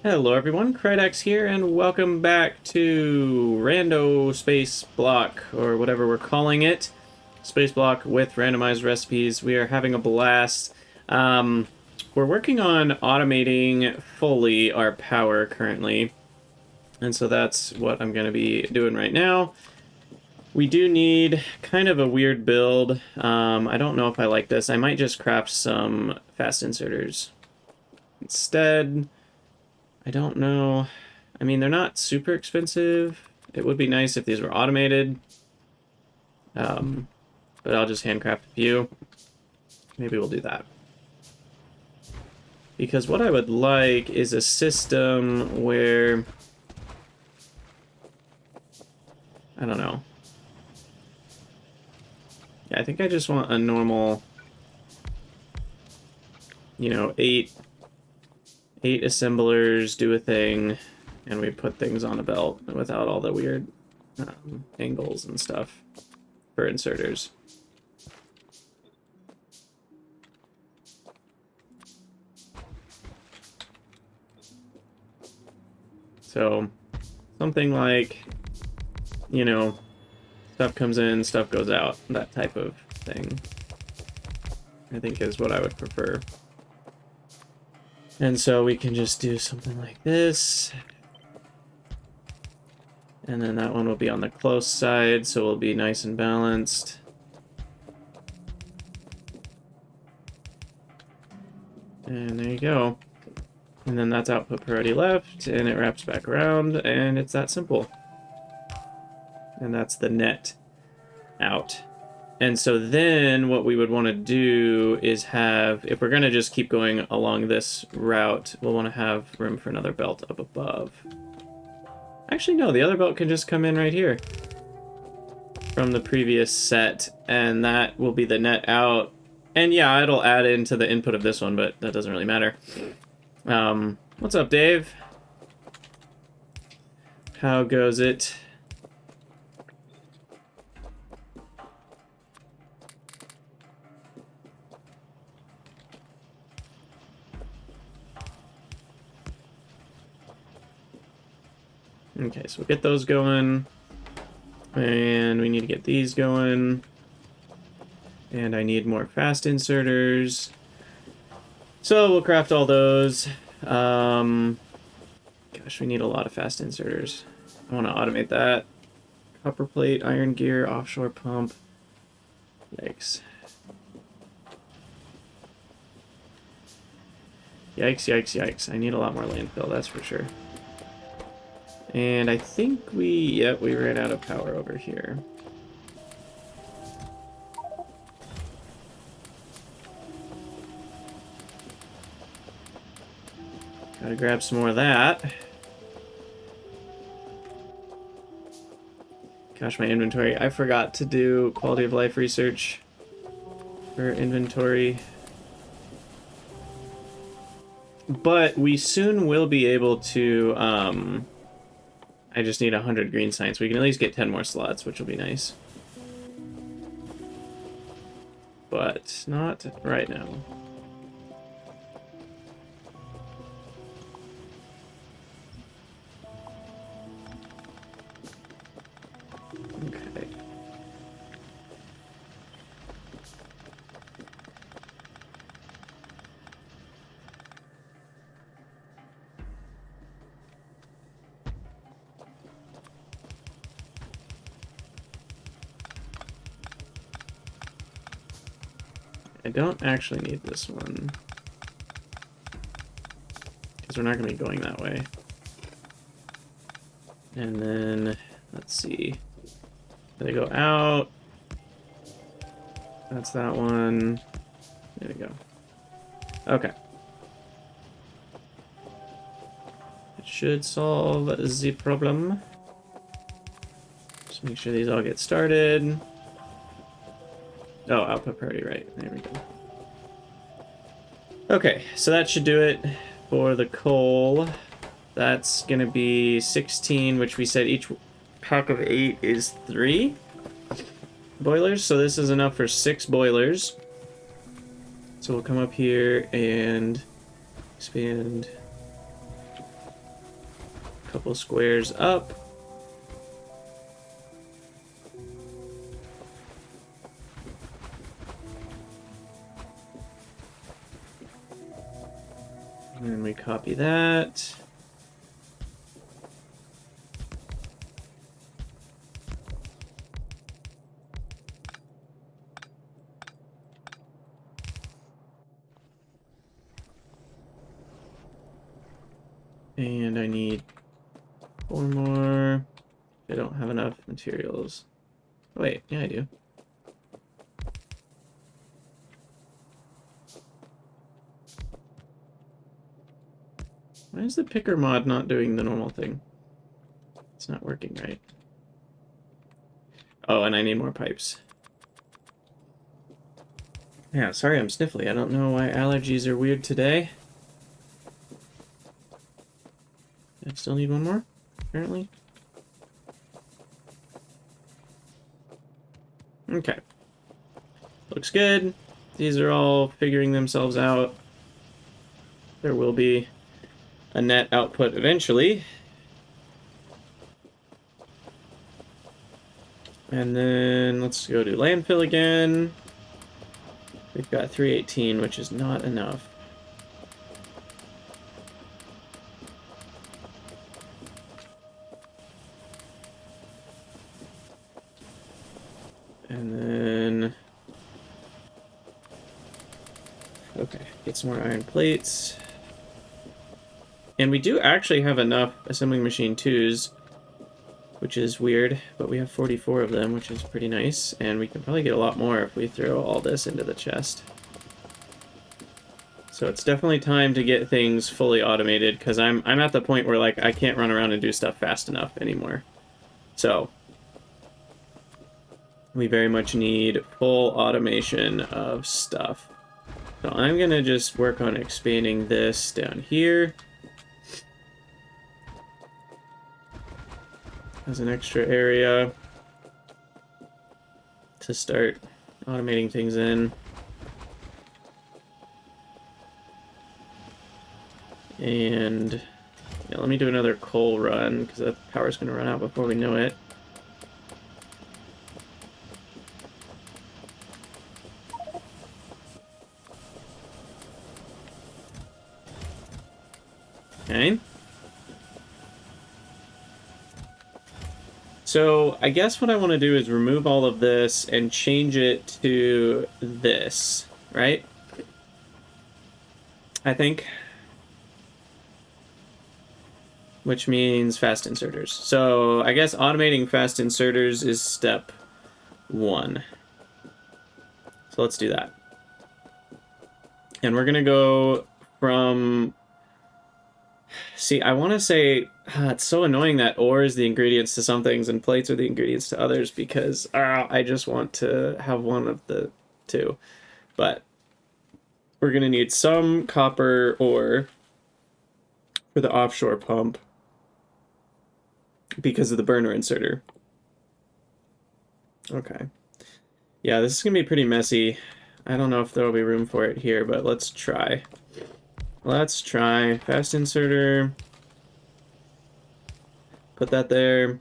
Hello everyone, Krydax here, and welcome back to Rando Spaceblock, or whatever we're calling it. Spaceblock with randomized recipes. We are having a blast. We're working on automating fully our power currently, and so that's what I'm going to be doing right now. We do need kind of a weird build. I don't know if I like this. I might just craft some fast inserters instead. I don't know. I mean, they're not super expensive. It would be nice if these were automated. But I'll just handcraft a few. Maybe we'll do that. Because what I would like is a system where... I don't know. Yeah, I think I just want a normal... You know, eight assemblers do a thing, and we put things on a belt without all the weird angles and stuff for inserters. So, something like, you know, stuff comes in, stuff goes out, that type of thing, I think is what I would prefer. And so we can just do something like this. And then that one will be on the close side, so it'll be nice and balanced. And there you go. And then that's output priority left, and it wraps back around, and it's that simple. And that's the net out. And so then what we would want to do is have, if we're going to just keep going along this route, we'll want to have room for another belt up above. Actually, no, the other belt can just come in right here from the previous set, and that will be the net out. And yeah, it'll add into the input of this one, but that doesn't really matter. What's up, Dave? How goes it? Okay, so we'll get those going. And we need to get these going. And I need more fast inserters. So we'll craft all those. Gosh, we need a lot of fast inserters. I want to automate that. Copper plate, iron gear, offshore pump. Yikes. Yikes, yikes, yikes. I need a lot more landfill, that's for sure. And I think we ran out of power over here. Gotta grab some more of that. Gosh, my inventory. I forgot to do quality of life research for inventory. But we soon will be able to, I just need 100 green science. We can at least get 10 more slots, which will be nice. But not right now. Okay. I don't actually need this one, because we're not going to be going that way. And then, let's see. They go out. That's that one. There we go. Okay. It should solve the problem. Just make sure these all get started. Oh, output priority, right. There we go. Okay, so that should do it for the coal. That's going to be 16, which we said each pack of 8 is 3 boilers. So this is enough for 6 boilers. So we'll come up here and expand couple squares up. And we copy that. And I need 4 more. I don't have enough materials. Oh, wait, yeah, I do. Why is the picker mod not doing the normal thing? It's not working right. Oh, and I need more pipes. Yeah, sorry I'm sniffly. I don't know why allergies are weird today. I still need one more, apparently. Okay. Looks good. These are all figuring themselves out. There will be a net output eventually. And then let's go to landfill again. We've got 318, which is not enough. And then... okay, get some more iron plates. And we do actually have enough assembling machine 2s, which is weird, but we have 44 of them, which is pretty nice, and we can probably get a lot more if we throw all this into the chest. So it's definitely time to get things fully automated, because I'm at the point where, like, I can't run around and do stuff fast enough anymore. So we very much need full automation of stuff. So I'm gonna just work on expanding this down here as an extra area to start automating things in. And yeah, let me do another coal run, because that power's going to run out before we know it. Okay. So I guess what I want to do is remove all of this and change it to this, right? I think. Which means fast inserters. So I guess automating fast inserters is step 1. So let's do that. And we're gonna go from... see, I want to say... it's so annoying that ore is the ingredients to some things and plates are the ingredients to others, because I just want to have one of the two. But we're gonna need some copper ore for the offshore pump, because of the burner inserter. Okay. Yeah, this is gonna be pretty messy. I don't know if there will be room for it here, but let's try. Let's try. Fast inserter. Put that there.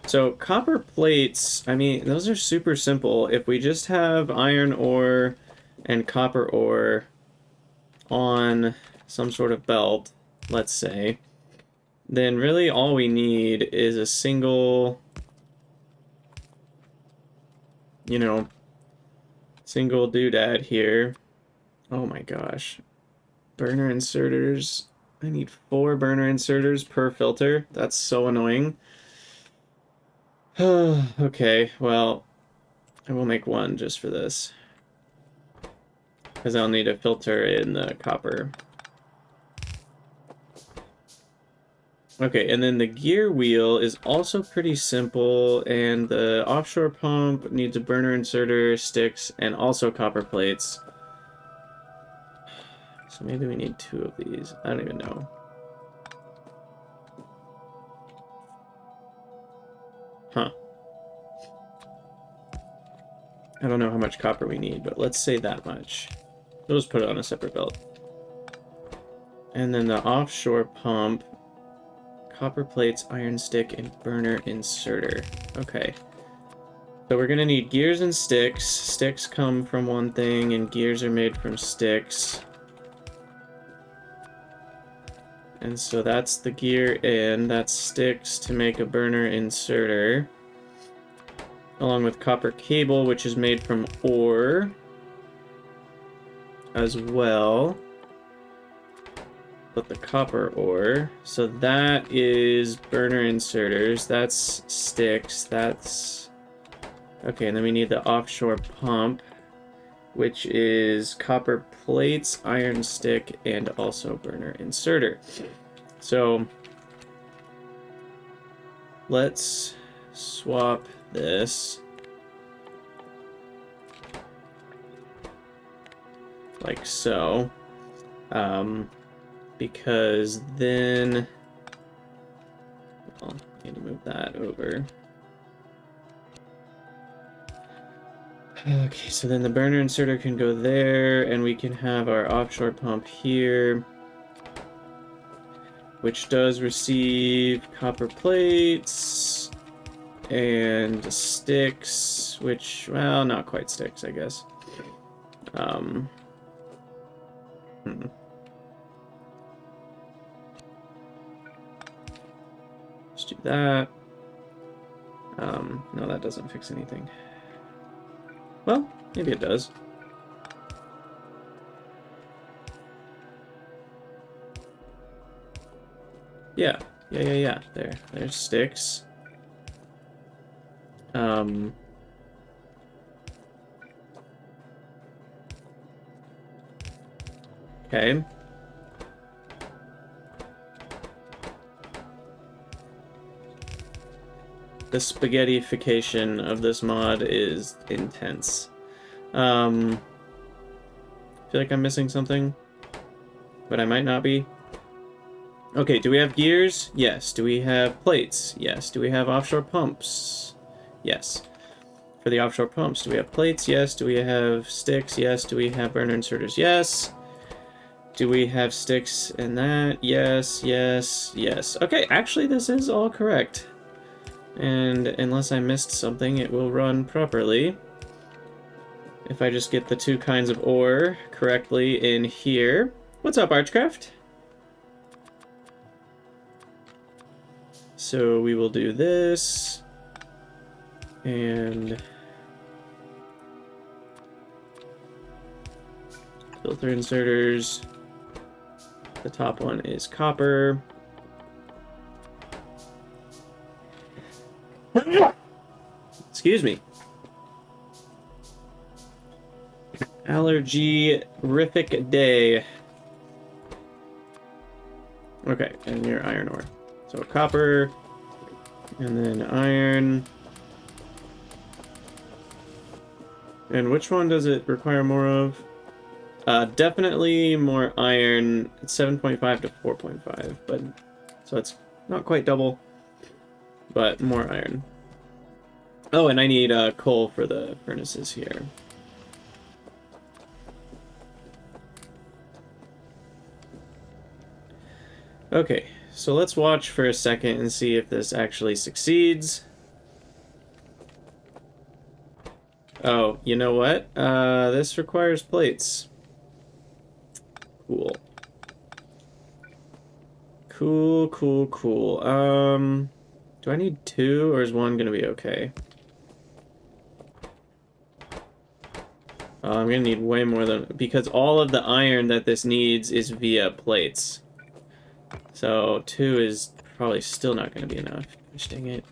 So copper plates, I mean, those are super simple. If we just have iron ore and copper ore on some sort of belt, let's say, then really all we need is a single, you know, single doodad here. Oh my gosh. Burner inserters. I need 4 burner inserters per filter. That's so annoying. Okay, well, I will make 1 just for this, because I'll need a filter in the copper. Okay, and then the gear wheel is also pretty simple, and the offshore pump needs a burner inserter, sticks, and also copper plates. So maybe we need 2 of these. I don't even know. Huh. I don't know how much copper we need, but let's say that much. We'll just put it on a separate belt. And then the offshore pump, copper plates, iron stick, and burner inserter. Okay. So we're gonna need gears and sticks. Sticks come from one thing, and gears are made from sticks. And so that's the gear in, that's sticks to make a burner inserter. Along with copper cable, which is made from ore as well. But the copper ore. So that is burner inserters, that's sticks, that's... Okay, and then we need the offshore pump, which is copper plates, iron stick, and also burner inserter. So let's swap this like so, because then, well, I need to move that over. Okay, so then the burner inserter can go there, and we can have our offshore pump here, which does receive copper plates and sticks, which, well, not quite sticks, I guess. Let's do that. No, that doesn't fix anything. Well, maybe it does. Yeah. There's sticks. Okay. The spaghettification of this mod is intense. I feel like I'm missing something, but I might not be. Okay, do we have gears? Yes. Do we have plates? Yes. Do we have offshore pumps? Yes. For the offshore pumps, do we have plates? Yes. Do we have sticks? Yes. Do we have burner inserters? Yes. Do we have sticks in that? Yes, yes, yes. Okay, actually this is all correct. And unless I missed something, it will run properly. If I just get the two kinds of ore correctly in here. What's up, Archcraft? So we will do this. And filter inserters. The top one is copper. Excuse me. Allergy-rific day. Okay, and your iron ore. So copper, and then iron. And which one does it require more of? Definitely more iron. It's 7.5 to 4.5, but so it's not quite double, but more iron. Oh, and I need coal for the furnaces here. Okay, so let's watch for a second and see if this actually succeeds. Oh, you know what? This requires plates. Cool. Cool. Do I need two, or is one gonna be okay? I'm gonna need way more than... because all of the iron that this needs is via plates. So, two is probably still not gonna be enough. Gosh dang it.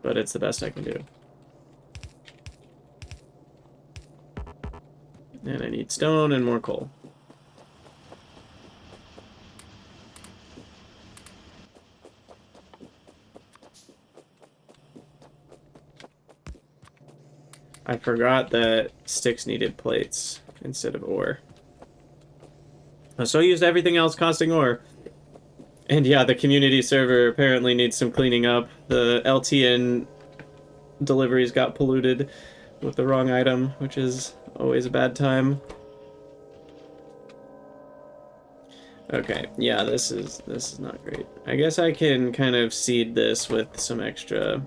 But it's the best I can do. And I need stone and more coal. I forgot that sticks needed plates instead of ore. So I used everything else costing ore. And yeah, the community server apparently needs some cleaning up. The LTN deliveries got polluted with the wrong item, which is always a bad time. Okay, yeah, this is not great. I guess I can kind of seed this with some extra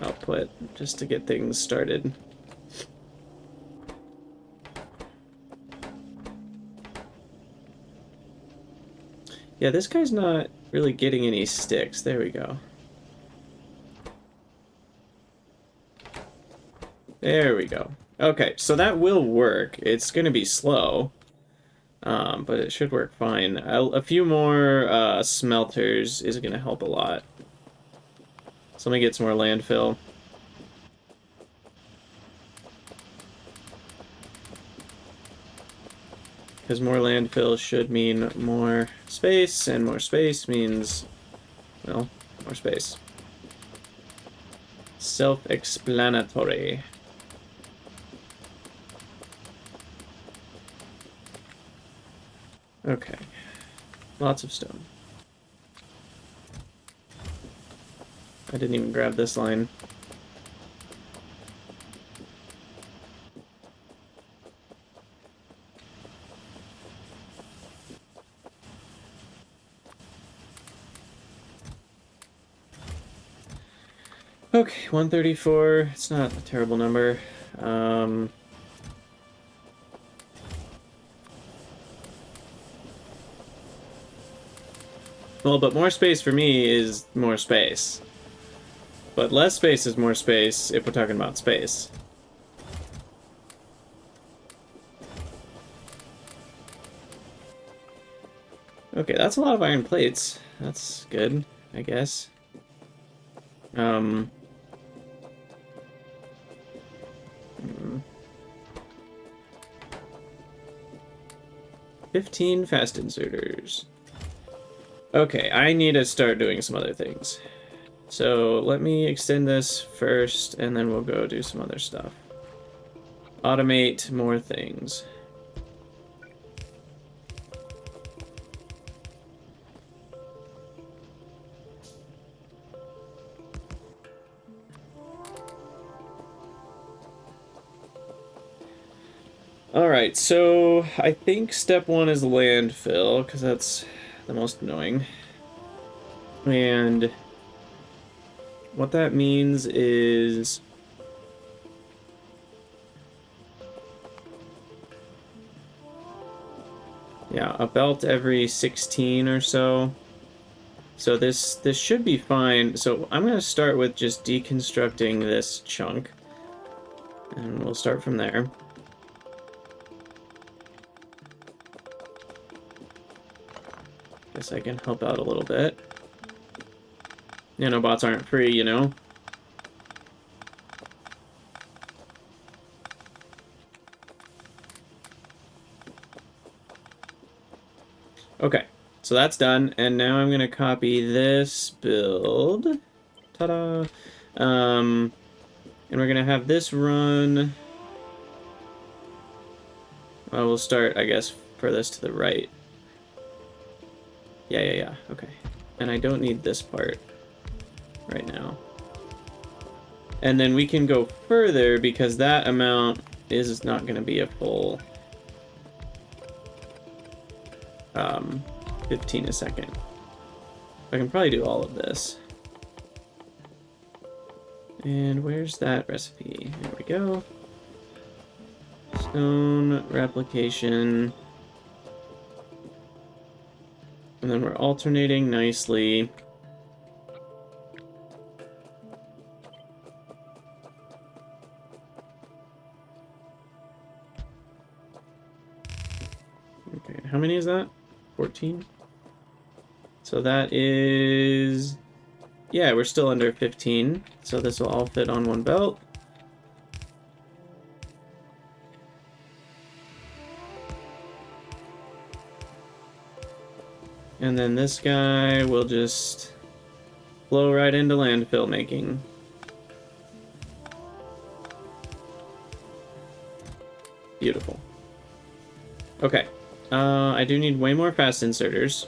output just to get things started. Yeah, this guy's not really getting any sticks. There we go. There we go. Okay, so that will work. It's going to be slow, but it should work fine. A few more smelters is going to help a lot. So let me get some more landfill. Because more landfill should mean more space, and more space means, well, more space. Self-explanatory. Okay. Lots of stone. I didn't even grab this line. Okay, 134. It's not a terrible number. Well, but more space for me is more space. But less space is more space if we're talking about space. Okay, that's a lot of iron plates. That's good, I guess. 15 fast inserters. Okay, I need to start doing some other things. So let me extend this first, and then we'll go do some other stuff. Automate more things. Alright, so I think step one is landfill, because that's the most annoying. And what that means is yeah, a belt every 16 or so. So this should be fine. So I'm going to start with just deconstructing this chunk. And we'll start from there. Guess I can help out a little bit. Nanobots aren't free, you know? Okay, so that's done, and now I'm gonna copy this build. Ta-da! And we're gonna have this run. Well, we'll start, I guess, furthest to the right. Yeah, okay. And I don't need this part right now. And then we can go further because that amount is not going to be a full 15 a second. I can probably do all of this. And where's that recipe? There we go. Stone replication. And then we're alternating nicely. Okay, how many is that? 14? So that is... yeah, we're still under 15. So this will all fit on one belt. And then this guy will just flow right into landfill making. Beautiful. Okay. I do need way more fast inserters.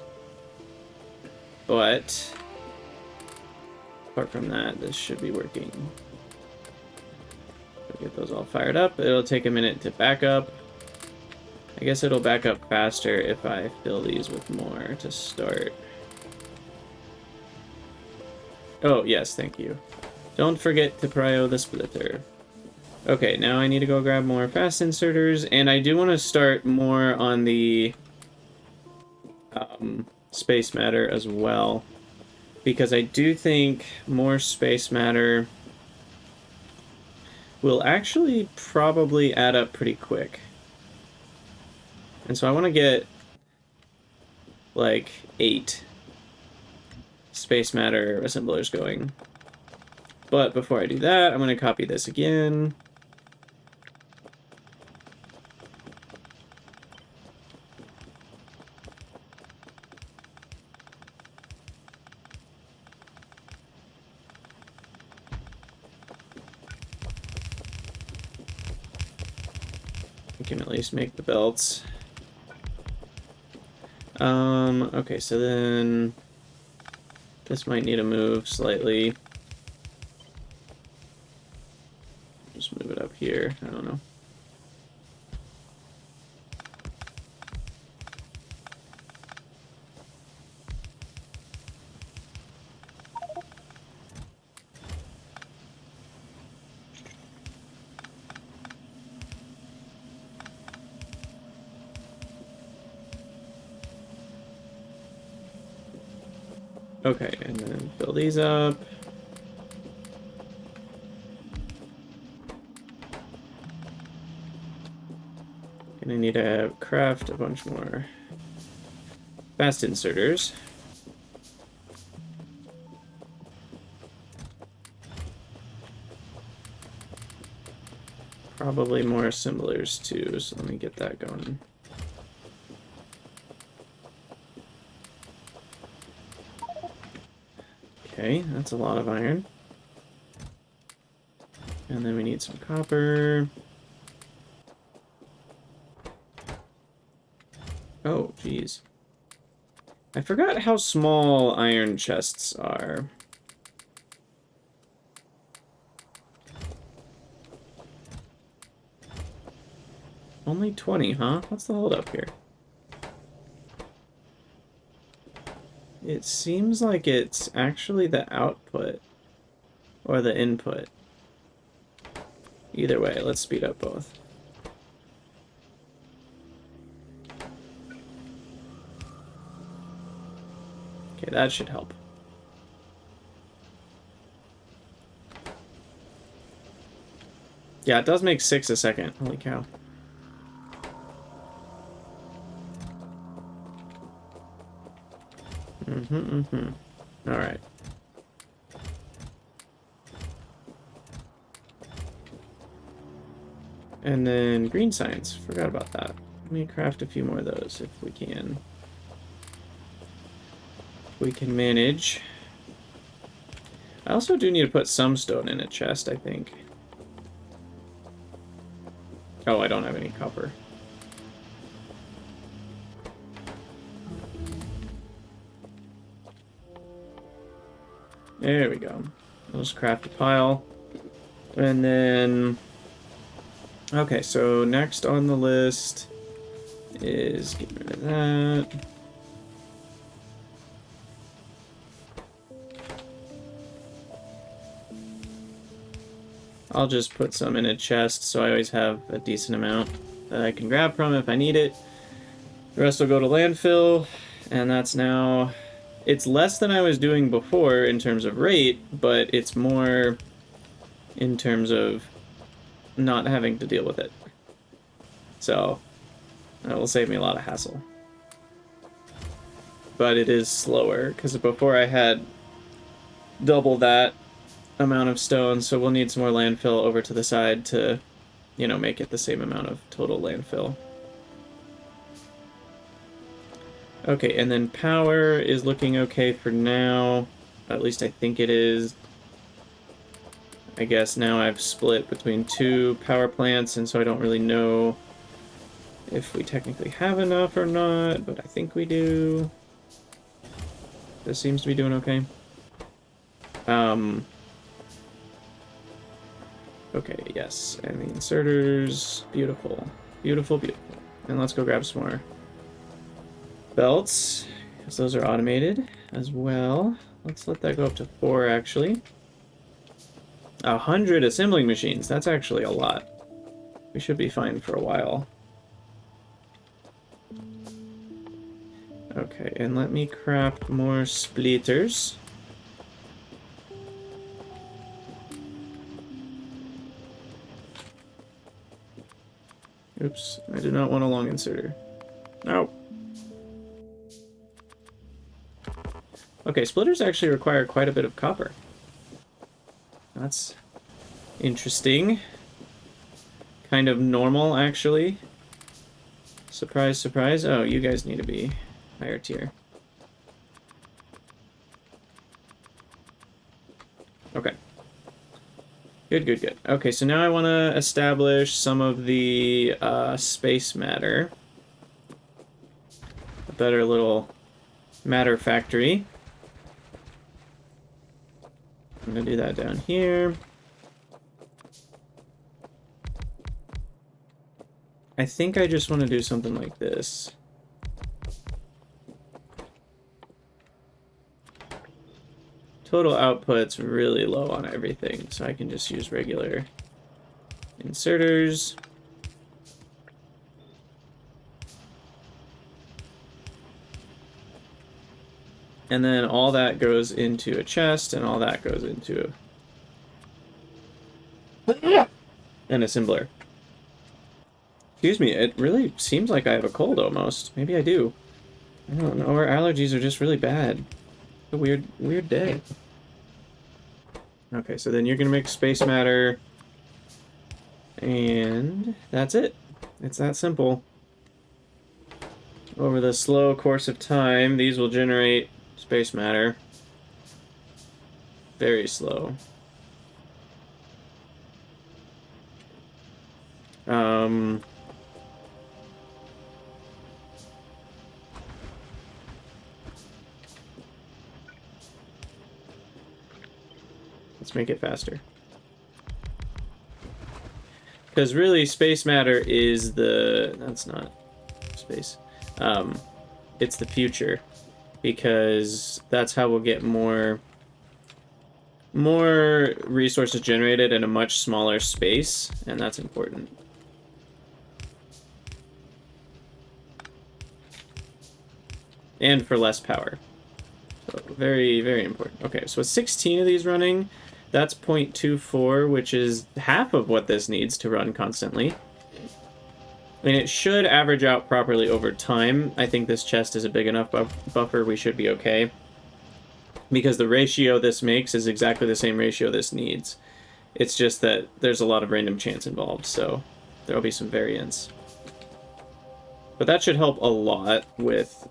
But apart from that, this should be working. Get those all fired up. It'll take a minute to back up. I guess it'll back up faster if I fill these with more to start. Oh, yes, thank you. Don't forget to prio the splitter. Okay, now I need to go grab more fast inserters, and I do want to start more on the space matter as well, because I do think more space matter will actually probably add up pretty quick. And so I want to get like 8 space matter assemblers going. But before I do that, I'm going to copy this again. I can at least make the belts. Okay, so then this might need to move slightly. Just move it up here. I don't know. Okay, and then fill these up. Gonna need to craft a bunch more fast inserters. Probably more assemblers too, so let me get that going. Okay, that's a lot of iron. And then we need some copper. Oh, geez. I forgot how small iron chests are. Only 20, huh? What's the holdup here? It seems like it's actually the output or the input. Either way, let's speed up both. Okay, that should help. Yeah, it does make 6 a second. Holy cow. Alright. And then green science. Forgot about that. Let me craft a few more of those if we can. We can manage. I also do need to put some stone in a chest, I think. Oh, I don't have any copper. There we go. I'll just craft a pile. And then... Okay, so next on the list is getting rid of that. I'll just put some in a chest so I always have a decent amount that I can grab from if I need it. The rest will go to landfill, and that's now... It's less than I was doing before in terms of rate, but it's more in terms of not having to deal with it. So, that will save me a lot of hassle. But it is slower, because before I had double that amount of stone, so we'll need some more landfill over to the side to, you know, make it the same amount of total landfill. Okay, and then power is looking okay for now. At least I think it is. I guess now I've split between 2 power plants, and so I don't really know if we technically have enough or not, but I think we do. This seems to be doing okay. Okay, yes, and the inserters, beautiful. Beautiful, beautiful. And let's go grab some more belts, because those are automated as well. Let's let that go up to 4, actually. 100 assembling machines. That's actually a lot. We should be fine for a while. Okay, and let me craft more splitters. Oops, I do not want a long inserter. No. Okay, splitters actually require quite a bit of copper. That's interesting. Kind of normal, actually. Surprise, surprise. Oh, you guys need to be higher tier. Okay. Good, good, good. Okay, so now I want to establish some of the space matter. A better little matter factory. I'm going to do that down here. I think I just want to do something like this. Total output's really low on everything, so I can just use regular inserters. And then all that goes into a chest, and all that goes into an assembler. Excuse me, it really seems like I have a cold almost. Maybe I do. I don't know, our allergies are just really bad. A weird day. Okay, so then you're gonna make space matter, and that's it. It's that simple. Over the slow course of time, these will generate space matter. Very slow. Let's make it faster. Because really, space matter is the... That's not space. It's the future. Because that's how we'll get more resources generated in a much smaller space, and that's important. And for less power. So very, very important. Okay, so with 16 of these running, that's 0.24, which is half of what this needs to run constantly. And it should average out properly over time. I think this chest is a big enough buffer, we should be okay. Because the ratio this makes is exactly the same ratio this needs. It's just that there's a lot of random chance involved, so there'll be some variance. But that should help a lot with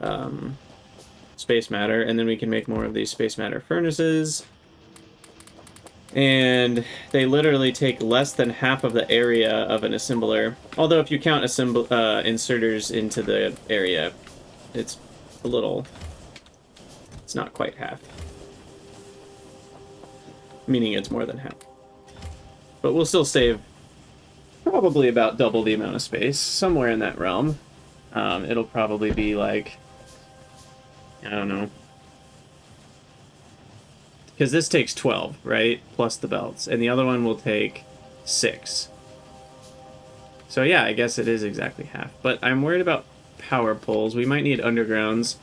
space matter, and then we can make more of these space matter furnaces. And they literally take less than half of the area of an assembler. Although if you count inserters into the area, it's a little... It's not quite half. Meaning it's more than half. But we'll still save probably about double the amount of space, somewhere in that realm. It'll probably be like... I don't know. Because this takes 12, right? Plus the belts. And the other one will take 6. So yeah, I guess it is exactly half. But I'm worried about power poles. We might need undergrounds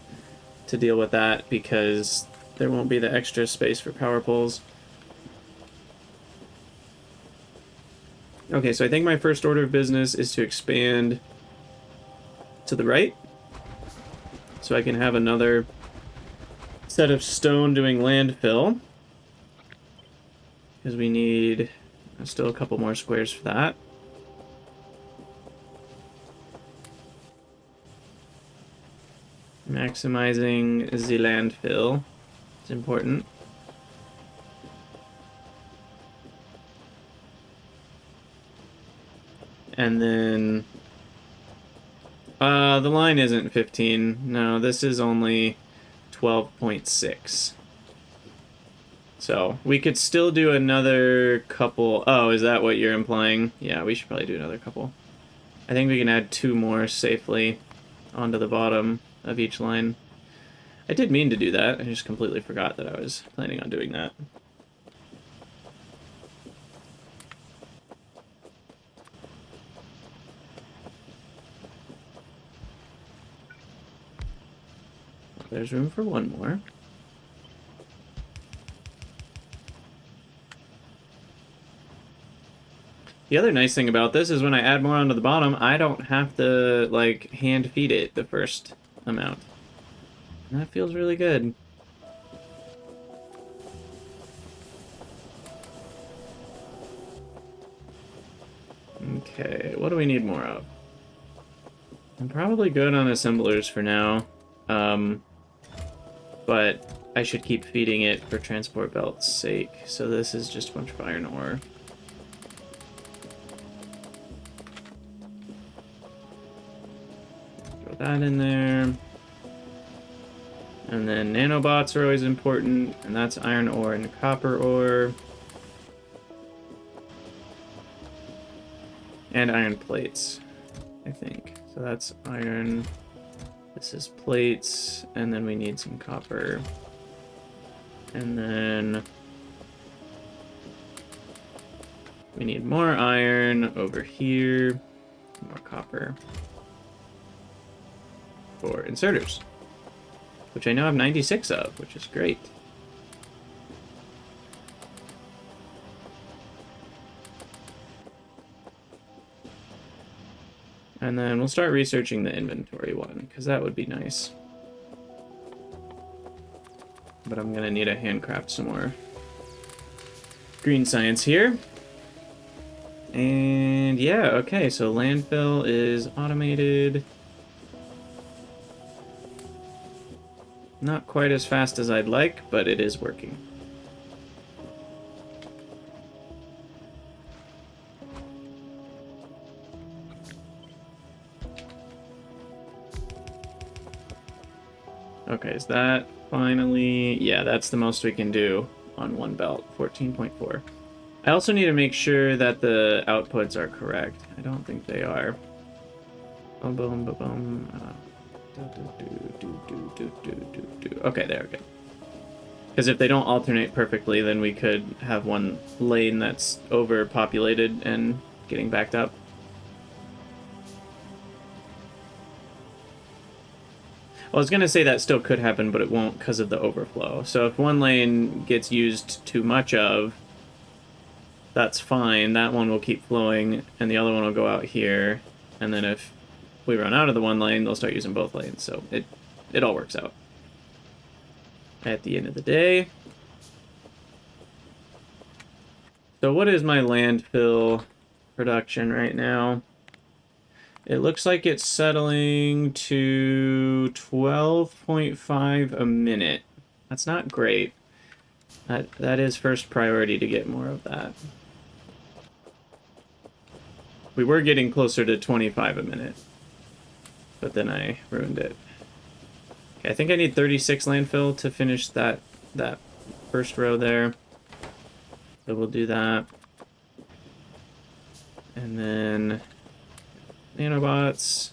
to deal with that, because there won't be the extra space for power poles. Okay, so I think my first order of business is to expand to the right. So I can have another set of stone doing landfill, because we need still a couple more squares for that. Maximizing the landfill is important. And then the line isn't 15. No, this is only 12.6. So we could still do another couple. Oh, is that what you're implying? Yeah, we should probably do another couple. I think we can add 2 more safely onto the bottom of each line. I did mean to do that, I just completely forgot that I was planning on doing that. There's room for 1 more. The other nice thing about this is when I add more onto the bottom, I don't have to, like, hand feed it the first amount. And that feels really good. Okay, what do we need more of? I'm probably good on assemblers for now. But I should keep feeding it for transport belt's sake. So this is just a bunch of iron ore. Throw that in there. And then nanobots are always important, and that's iron ore and copper ore. And iron plates, I think. So that's iron. This is plates, and then we need some copper. And then we need more iron over here, more copper for inserters, which I now have 96 of, which is great. And then we'll start researching the inventory one, because that would be nice. But I'm going to need to handcraft some more green science here. And yeah, okay, so landfill is automated. Not quite as fast as I'd like, but it is working. Okay, is that finally... Yeah, that's the most we can do on one belt, 14.4. I also need to make sure that the outputs are correct. I don't think they are. Boom, boom, boom, boom. Okay, there we go. Because if they don't alternate perfectly, then we could have one lane that's overpopulated and getting backed up. Well, I was going to say that still could happen, but it won't because of the overflow. So if one lane gets used too much of, that's fine. That one will keep flowing, and the other one will go out here. And then if we run out of the one lane, they'll start using both lanes. So it all works out at the end of the day. So what is my landfill production right now? It looks like it's settling to 12.5 a minute. That's not great. That is first priority to get more of that. We were getting closer to 25 a minute, but then I ruined it. Okay, I think I need 36 landfill to finish that first row there. So we'll do that. And then nanobots.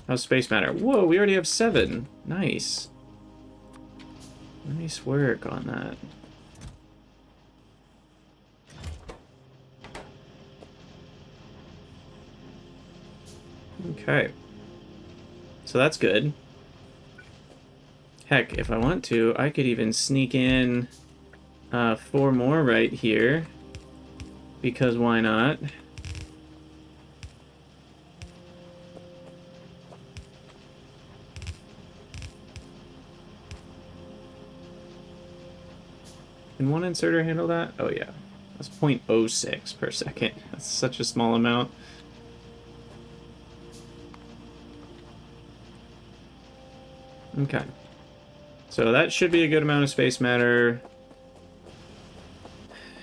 How's space matter? Whoa, we already have 7. Nice. Nice work on that. Okay. So that's good. Heck, if I want to, I could even sneak in 4 more right here. Because why not? Can one inserter handle that? Oh yeah. That's 0.06 per second. That's such a small amount. Okay. So that should be a good amount of space matter.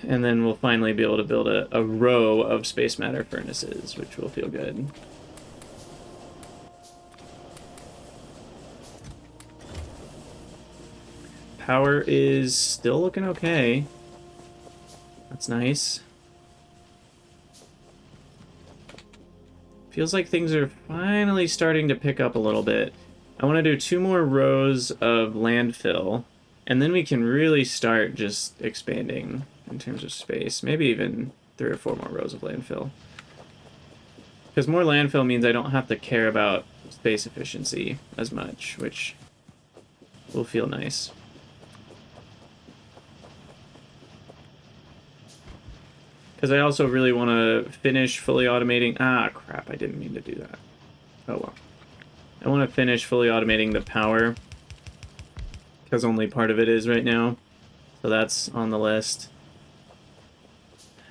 And then we'll finally be able to build a row of space matter furnaces, which will feel good. Power is still looking okay. That's nice. feels like things are finally starting to pick up a little bit. I want to do 2 more rows of landfill, and then we can really start just expanding in terms of space. Maybe even 3 or 4 more rows of landfill. Because more landfill means I don't have to care about space efficiency as much, which will feel nice. Because I also really want to finish fully automating... Ah, crap, I didn't mean to do that. Oh well. I want to finish fully automating the power, because only part of it is right now. So that's on the list.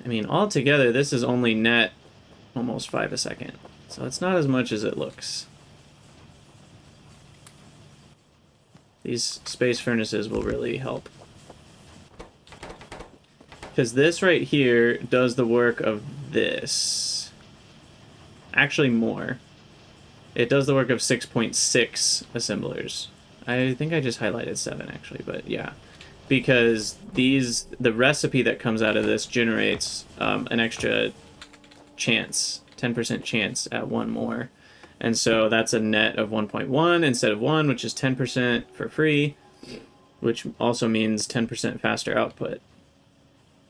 I mean, altogether, this is only net almost 5 a second. So it's not as much as it looks. These space furnaces will really help. Because this right here does the work of this. Actually more. It does the work of 6.6 assemblers. I think I just highlighted 7 actually, but yeah. Because the recipe that comes out of this generates an extra chance, 10% chance at 1 more. And so that's a net of 1.1 instead of 1, which is 10% for free, which also means 10% faster output.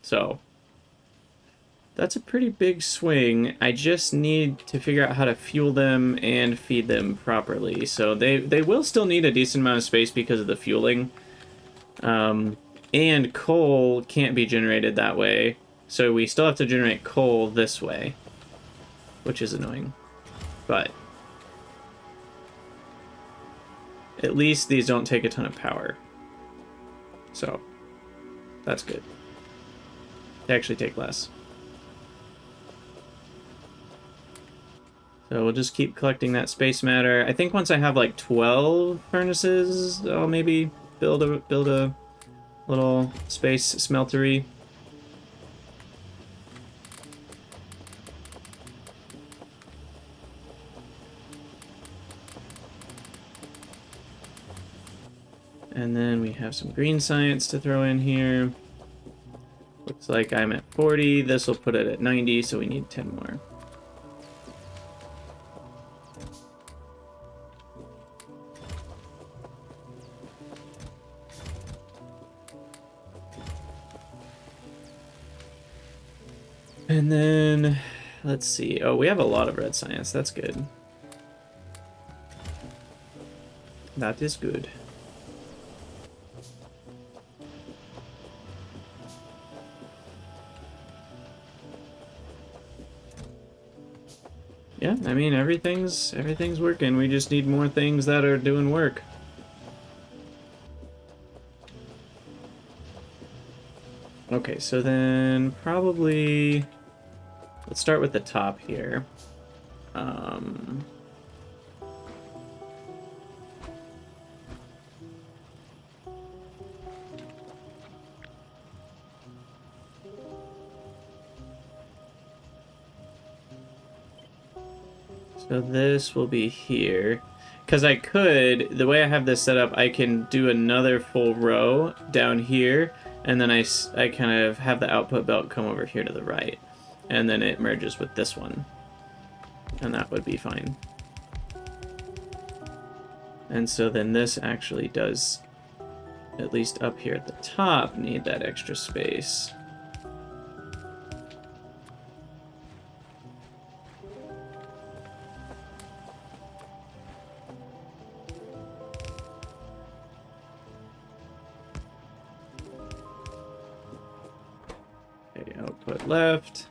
So that's a pretty big swing. I just need to figure out how to fuel them and feed them properly. So they will still need a decent amount of space because of the fueling. And coal can't be generated that way. So we still have to generate coal this way, which is annoying. But at least these don't take a ton of power. So that's good. They actually take less. So we'll just keep collecting that space matter. I think once I have like 12 furnaces, I'll maybe build a little space smeltery. And then we have some green science to throw in here. Looks like I'm at 40. This will put it at 90, so we need 10 more. And then, let's see. Oh, we have a lot of red science. That's good. That is good. Yeah, I mean, everything's working. We just need more things that are doing work. Okay, so then probably... Let's start with the top here. So this will be here. Because I could, the way I have this set up, I can do another full row down here, and then I kind of have the output belt come over here to the right. And then it merges with this one. And that would be fine. And so then this actually does, at least up here at the top, need that extra space. Okay, output left.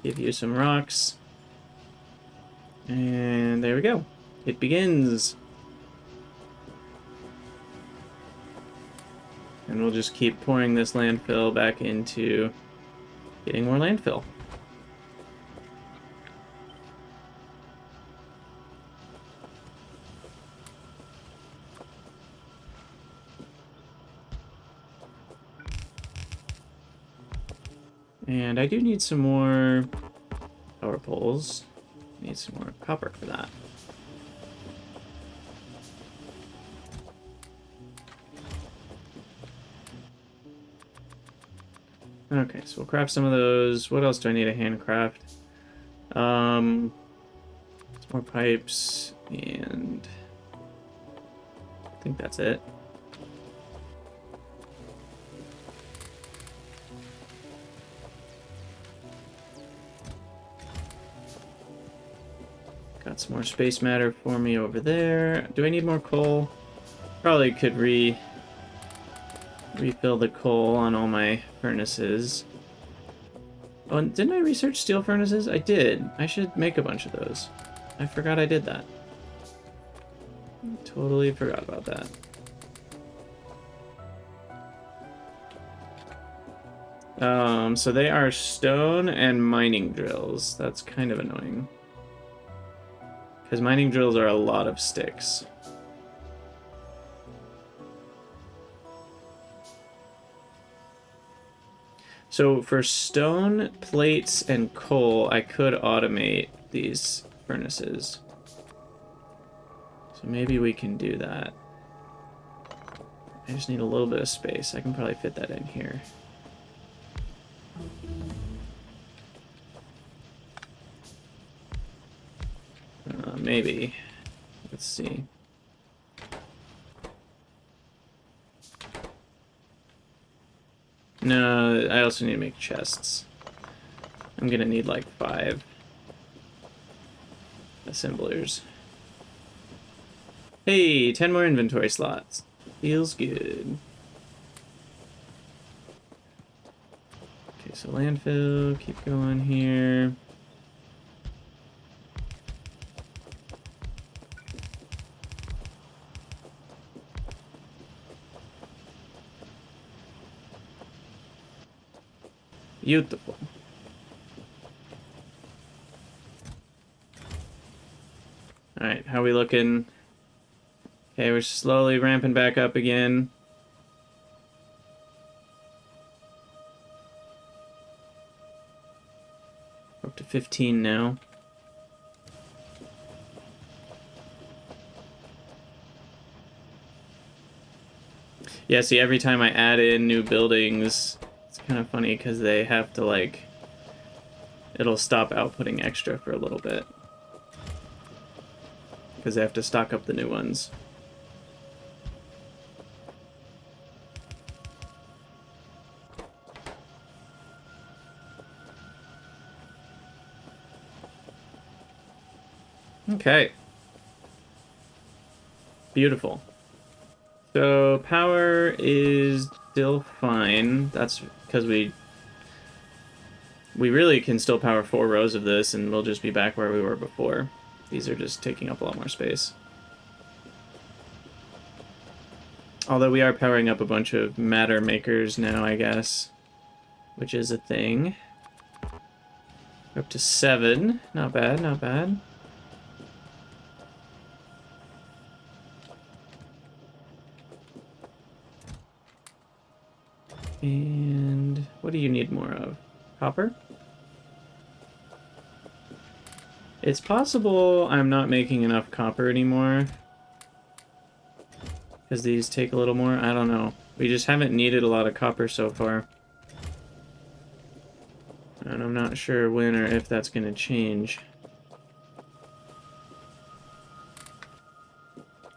Give you some rocks. And there we go. It begins. And we'll just keep pouring this landfill back into getting more landfill. And I do need some more power poles. Need some more copper for that. Okay, so we'll craft some of those. What else do I need to handcraft? More pipes, and I think that's it. Got some more space matter for me over there. Do I need more coal? Probably could refill the coal on all my furnaces. Oh, and didn't I research steel furnaces? I did. I should make a bunch of those. I forgot I did that. Totally forgot about that. So they are stone and mining drills. That's kind of annoying. Because mining drills are a lot of sticks. So for stone, plates, and coal, I could automate these furnaces. So maybe we can do that. I just need a little bit of space. I can probably fit that in here. Maybe. Let's see. No, I also need to make chests. I'm gonna need like 5 assemblers. Hey, 10 more inventory slots. Feels good. Okay, so landfill, keep going here. Beautiful. Alright, how we looking? Okay, we're slowly ramping back up again. We're up to 15 now. Yeah, see, every time I add in new buildings, it's kind of funny because they have to, like, it'll stop outputting extra for a little bit. Because they have to stock up the new ones. Okay. Beautiful. So power is still fine. That's because we really can still power 4 rows of this, and we'll just be back where we were before. These are just taking up a lot more space. Although we are powering up a bunch of matter makers now, I guess, which is a thing. We're up to 7. Not bad, not bad. And what do you need more of? Copper? It's possible I'm not making enough copper anymore. Because these take a little more. I don't know. We just haven't needed a lot of copper so far. And I'm not sure when or if that's going to change.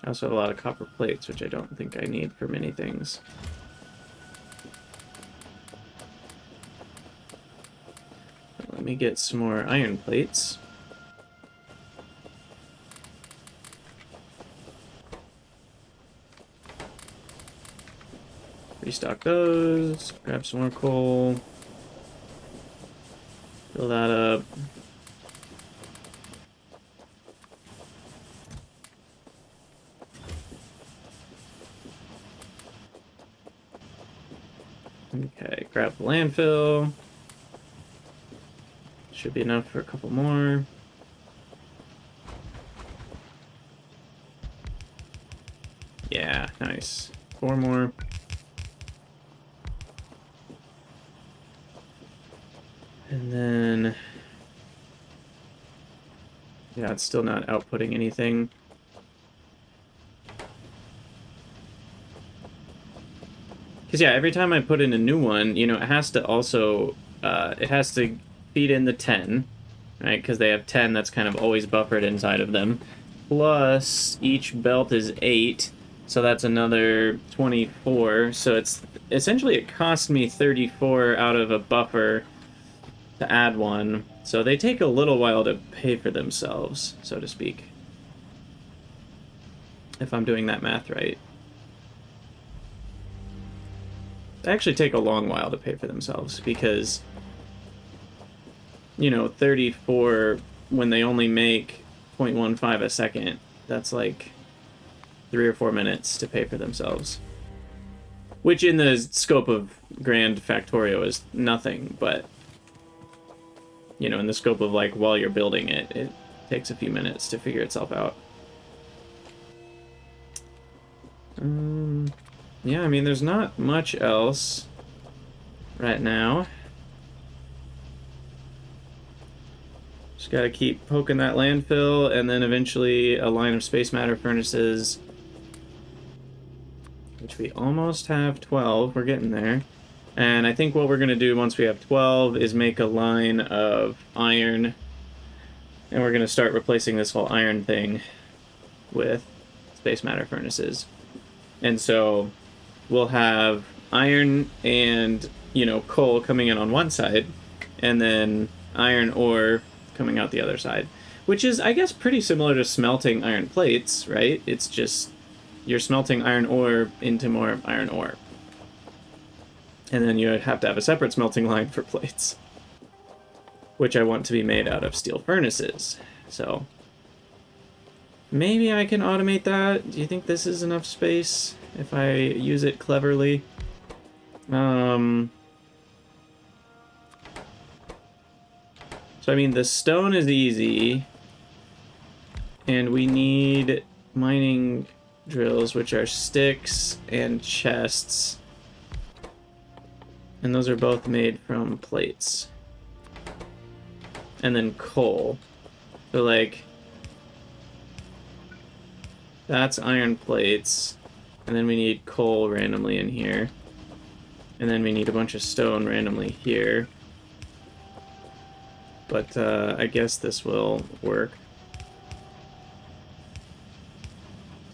I also have a lot of copper plates, which I don't think I need for many things. Let me get some more iron plates. Restock those, grab some more coal, fill that up. Okay, grab the landfill. Should be enough for a couple more. Yeah, nice. 4 more. And then... yeah, it's still not outputting anything. Because yeah, every time I put in a new one, you know, it has to also... it has to feed in the 10, right? Because they have 10 that's kind of always buffered inside of them. Plus, each belt is 8, so that's another 24. So it's essentially, it cost me 34 out of a buffer to add one. So they take a little while to pay for themselves, so to speak. If I'm doing that math right. They actually take a long while to pay for themselves because, you know, 34 when they only make 0.15 a second, that's like 3 or 4 minutes to pay for themselves. Which in the scope of Grand Factorio is nothing, but, you know, in the scope of, like, while you're building it, it takes a few minutes to figure itself out. Yeah, I mean, there's not much else right now. Just gotta keep poking that landfill, and then eventually a line of space matter furnaces, which we almost have 12. We're getting there. And I think what we're gonna do once we have 12 is make a line of iron, and we're gonna start replacing this whole iron thing with space matter furnaces. And so we'll have iron and, you know, coal coming in on one side, and then iron ore coming out the other side, which is, I guess, pretty similar to smelting iron plates, right? It's just you're smelting iron ore into more iron ore. And then you have to have a separate smelting line for plates, which I want to be made out of steel furnaces. So maybe I can automate that. Do you think this is enough space if I use it cleverly? So I mean, the stone is easy, and we need mining drills, which are sticks and chests, and those are both made from plates. And then coal. So, like, that's iron plates, and then we need coal randomly in here, and then we need a bunch of stone randomly here. But I guess this will work.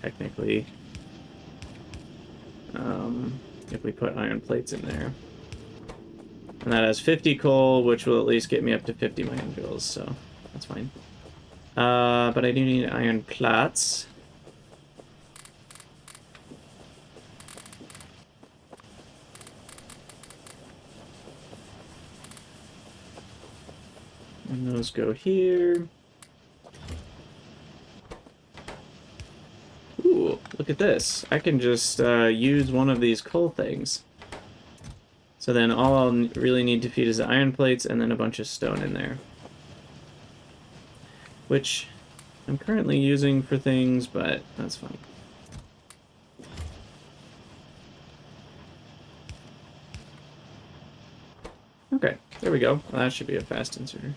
Technically. If we put iron plates in there. And that has 50 coal, which will at least get me up to 50 mining drills, so that's fine. But I do need iron plates. And those go here. Ooh, look at this. I can just use one of these coal things. So then all I'll really need to feed is the iron plates and then a bunch of stone in there. Which I'm currently using for things, but that's fine. Okay, there we go. Well, that should be a fast inserter.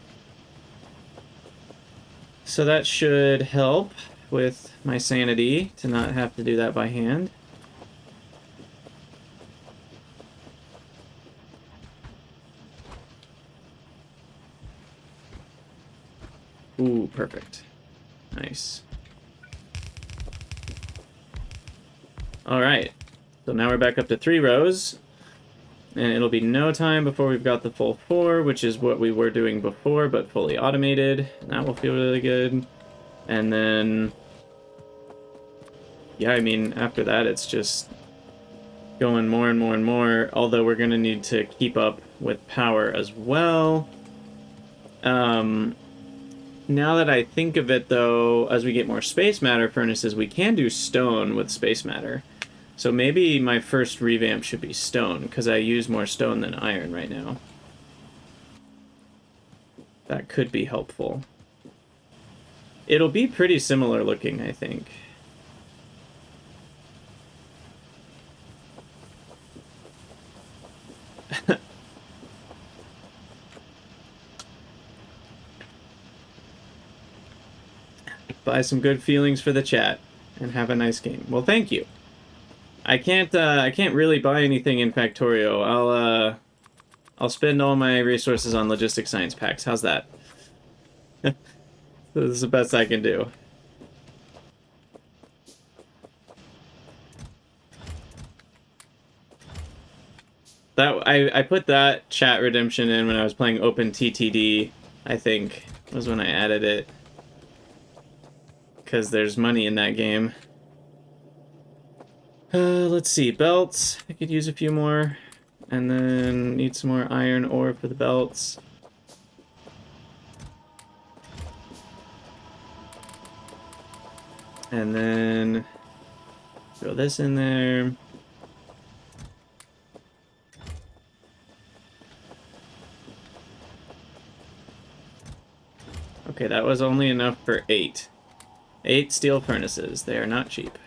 So that should help with my sanity to not have to do that by hand. Ooh, perfect. Nice. Alright, so now we're back up to 3 rows. And it'll be no time before we've got the full 4, which is what we were doing before, but fully automated. That will feel really good. And then, yeah, I mean, after that, it's just going more and more and more, although we're going to need to keep up with power as well. Now that I think of it, though, as we get more space matter furnaces, we can do stone with space matter. So maybe my first revamp should be stone, because I use more stone than iron right now. That could be helpful. It'll be pretty similar looking, I think. Buy some good feelings for the chat, and have a nice game. Well, thank you. I can't really buy anything in Factorio. I'll spend all my resources on logistic science packs. How's that? This is the best I can do. That I put that chat redemption in when I was playing Open TTD, I think, was when I added it. Because there's money in that game. Let's see, belts. I could use a few more. And then need some more iron ore for the belts. And then throw this in there. Okay, that was only enough for 8. 8 steel furnaces. They are not cheap.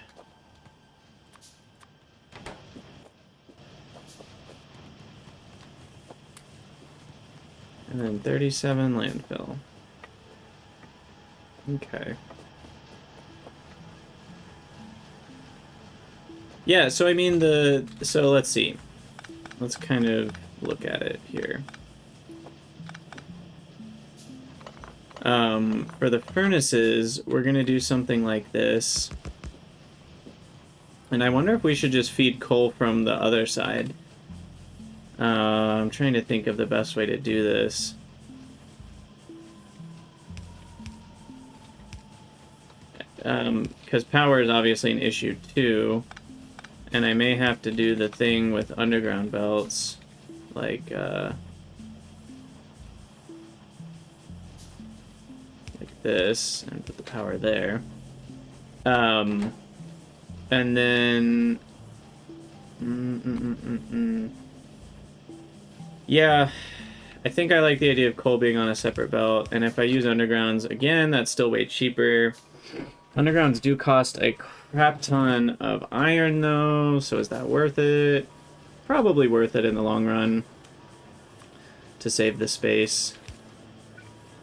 And then 37 landfill. Okay. Yeah, so I mean so let's see. Let's kind of look at it here. For the furnaces, we're gonna do something like this. And I wonder if we should just feed coal from the other side. I'm trying to think of the best way to do this. Because power is obviously an issue too. And I may have to do the thing with underground belts. Like this, and put the power there. And then... Yeah, I think I like the idea of coal being on a separate belt, and if I use undergrounds, again, that's still way cheaper. Undergrounds do cost a crap ton of iron, though, so is that worth it? Probably worth it in the long run to save the space.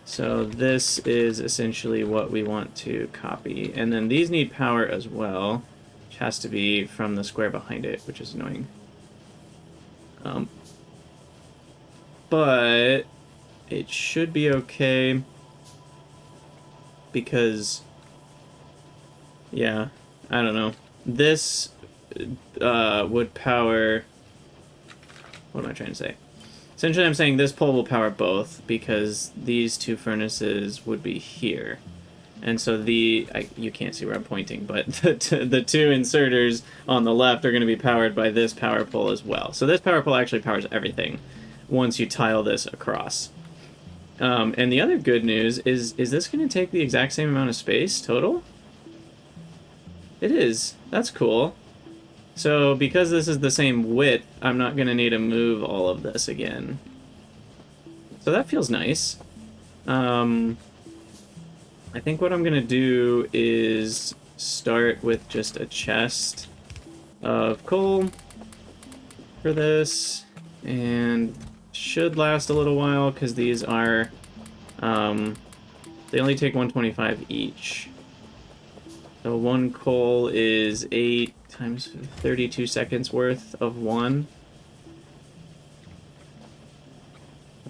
So this is essentially what we want to copy. And then these need power as well, which has to be from the square behind it, which is annoying. But it should be okay because, yeah, I don't know. This would power... What am I trying to say? Essentially, I'm saying this pole will power both because these two furnaces would be here. And so you can't see where I'm pointing, but the two inserters on the left are going to be powered by this power pole as well. So this power pole actually powers everything once you tile this across. And the other good news is this going to take the exact same amount of space total? It is. That's cool. So because this is the same width, I'm not going to need to move all of this again. So that feels nice. I think what I'm going to do is start with just a chest of coal for this, and should last a little while because these are, they only take 125 each. So one coal is 8 times 32 seconds worth of one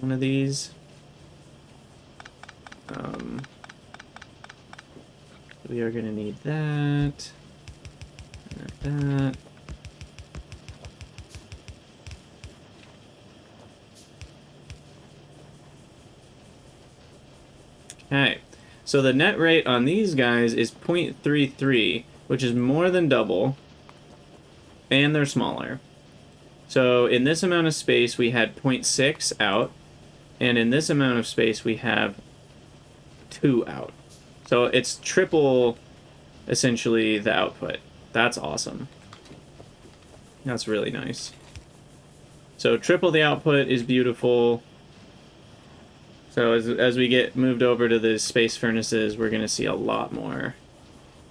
of these. We are going to need that, and that. Okay, so the net rate on these guys is 0.33, which is more than double, and they're smaller. So in this amount of space, we had 0.6 out, and in this amount of space, we have 2 out. So it's triple, essentially, the output. That's awesome. That's really nice. So triple the output is beautiful. So as we get moved over to the space furnaces, we're going to see a lot more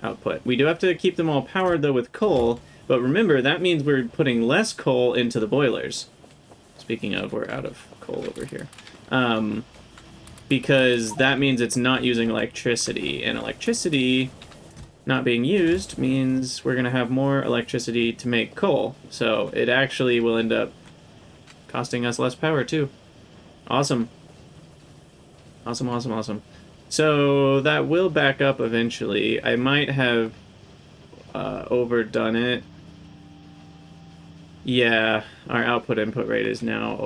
output. We do have to keep them all powered, though, with coal. But remember, that means we're putting less coal into the boilers. Speaking of, we're out of coal over here. Because that means it's not using electricity. And electricity not being used means we're going to have more electricity to make coal. So it actually will end up costing us less power, too. Awesome. Awesome, awesome, awesome. So that will back up eventually. I might have overdone it. Yeah, our output input rate is now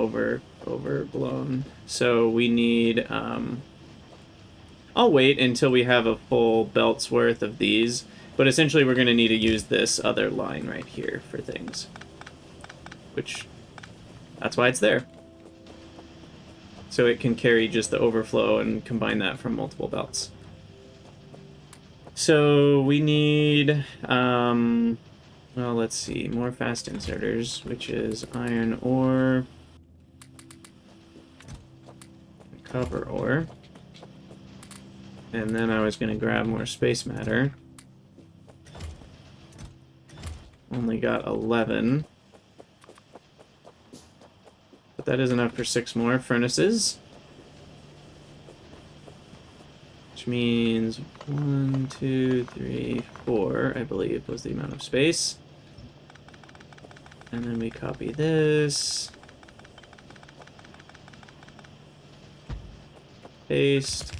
overblown. So we need I'll wait until we have a full belt's worth of these, but essentially we're going to need to use this other line right here for things. Which, that's why it's there. So it can carry just the overflow and combine that from multiple belts. So we need, well, let's see, more fast inserters, which is iron ore, copper ore. And then I was going to grab more space matter. Only got 11. But that is enough for 6 more furnaces. Which means 1, 2, 3, 4, I believe, was the amount of space. And then we copy this. Paste.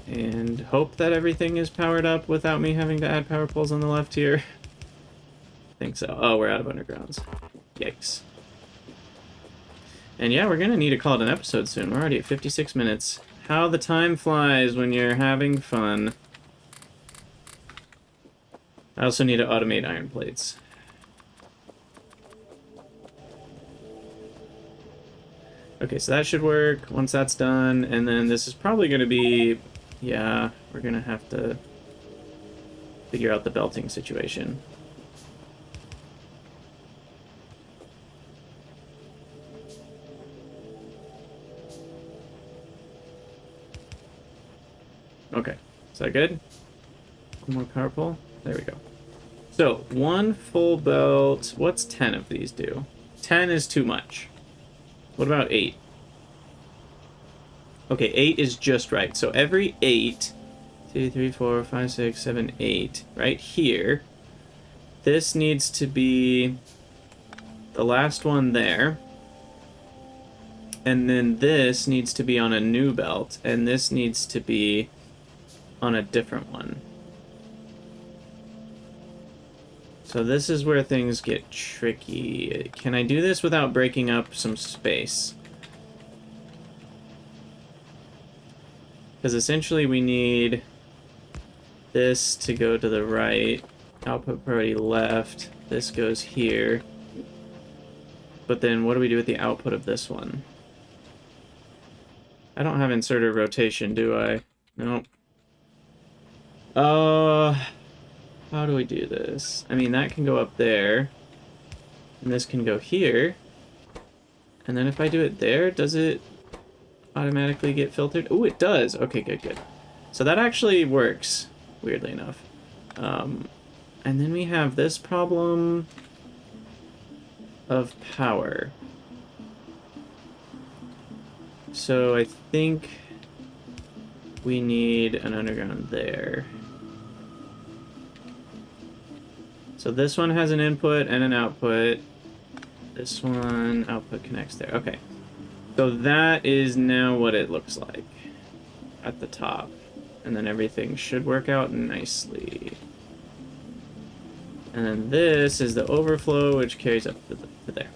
And hope that everything is powered up without me having to add power poles on the left here. I think so. Oh, we're out of undergrounds. Yikes. And yeah, we're gonna need to call it an episode soon. We're already at 56 minutes. How the time flies when you're having fun. I also need to automate iron plates. Okay, so that should work once that's done, and then this is probably gonna be... Yeah, we're gonna have to figure out the belting situation. Okay, is that good? One more power pole? There we go. So, 1 full belt. What's 10 of these do? 10 is too much. What about 8? Okay, 8 is just right. So every 8, 2, 3, 4, 5, 6, 7, 8, right here, this needs to be the last one there. And then this needs to be on a new belt, and this needs to be on a different one. So this is where things get tricky. Can I do this without breaking up some space? Because essentially we need this to go to the right, output priority left, this goes here. But then what do we do with the output of this one? I don't have inserter rotation, do I? Nope. How do we do this? I mean, that can go up there, and this can go here. And then if I do it there, does it automatically get filtered? Oh, it does. Okay, good, good. So that actually works, weirdly enough. And then we have this problem of power. So I think we need an underground there. So this one has an input and an output. This one, output connects there. Okay. So that is now what it looks like at the top. And then everything should work out nicely. And then this is the overflow, which carries up to there.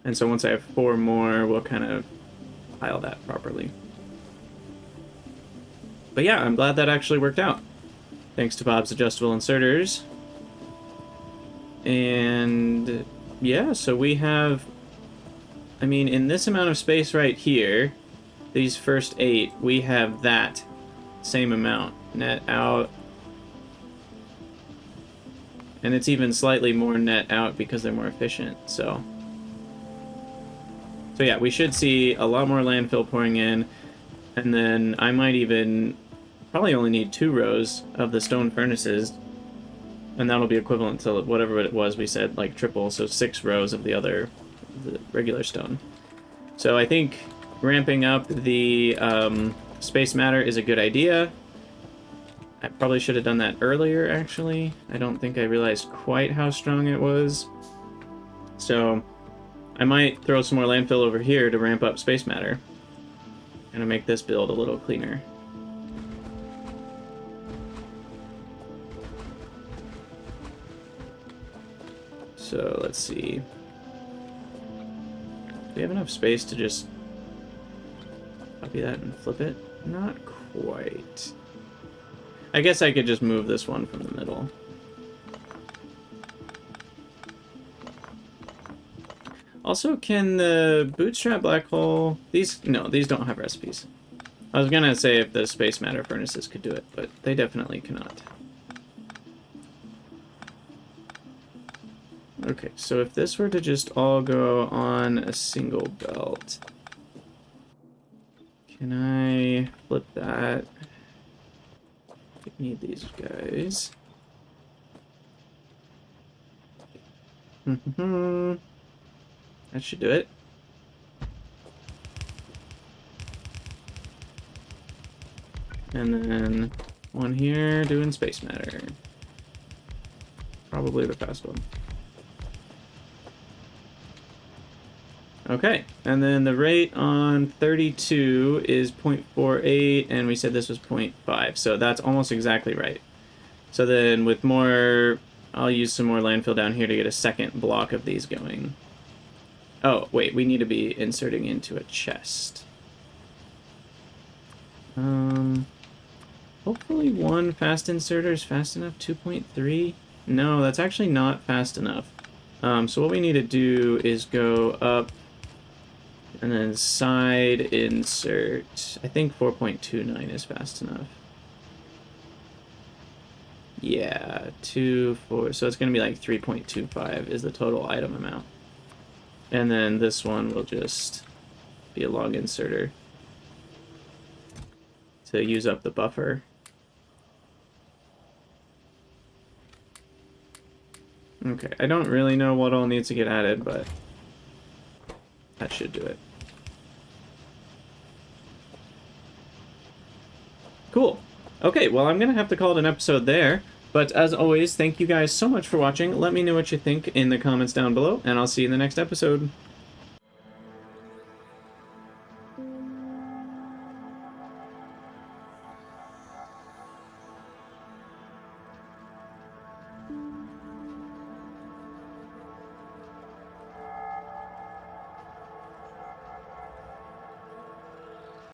And so once I have 4 more, we'll kind of pile that properly. But yeah, I'm glad that actually worked out. Thanks to Bob's adjustable inserters. And yeah, so we have, I mean, in this amount of space right here, these first 8, we have that same amount net out. And it's even slightly more net out because they're more efficient, so yeah, we should see a lot more landfill pouring in, and then I might even probably only need 2 rows of the stone furnaces, and that'll be equivalent to whatever it was we said, like triple, so 6 rows of the regular stone. So I think ramping up the space matter is a good idea. I probably should have done that earlier, actually. I don't think I realized quite how strong it was. So I might throw some more landfill over here to ramp up space matter. gonna make this build a little cleaner. So let's see. Do we have enough space to just copy that and flip it? Not quite. I guess I could just move this one from the middle. Also, can the bootstrap black hole... No, these don't have recipes. I was gonna say if the space matter furnaces could do it, but they definitely cannot. Okay, so if this were to just all go on a single belt... Can I flip that? I need these guys. That should do it. And then one here doing space matter. Probably the fast one. Okay, and then the rate on 32 is 0.48, and we said this was 0.5, so that's almost exactly right. So then with more, I'll use some more landfill down here to get a second block of these going. Oh, wait, we need to be inserting into a chest. Hopefully one fast inserter is fast enough. 2.3? No, that's actually not fast enough. So what we need to do is go up and then side insert. I think 4.29 is fast enough. Yeah, 2, 4. So it's going to be like 3.25 is the total item amount. And then this one will just be a log inserter to use up the buffer. Okay, I don't really know what all needs to get added, but that should do it. Cool. Okay, well, I'm going to have to call it an episode there. But as always, thank you guys so much for watching. Let me know what you think in the comments down below, and I'll see you in the next episode.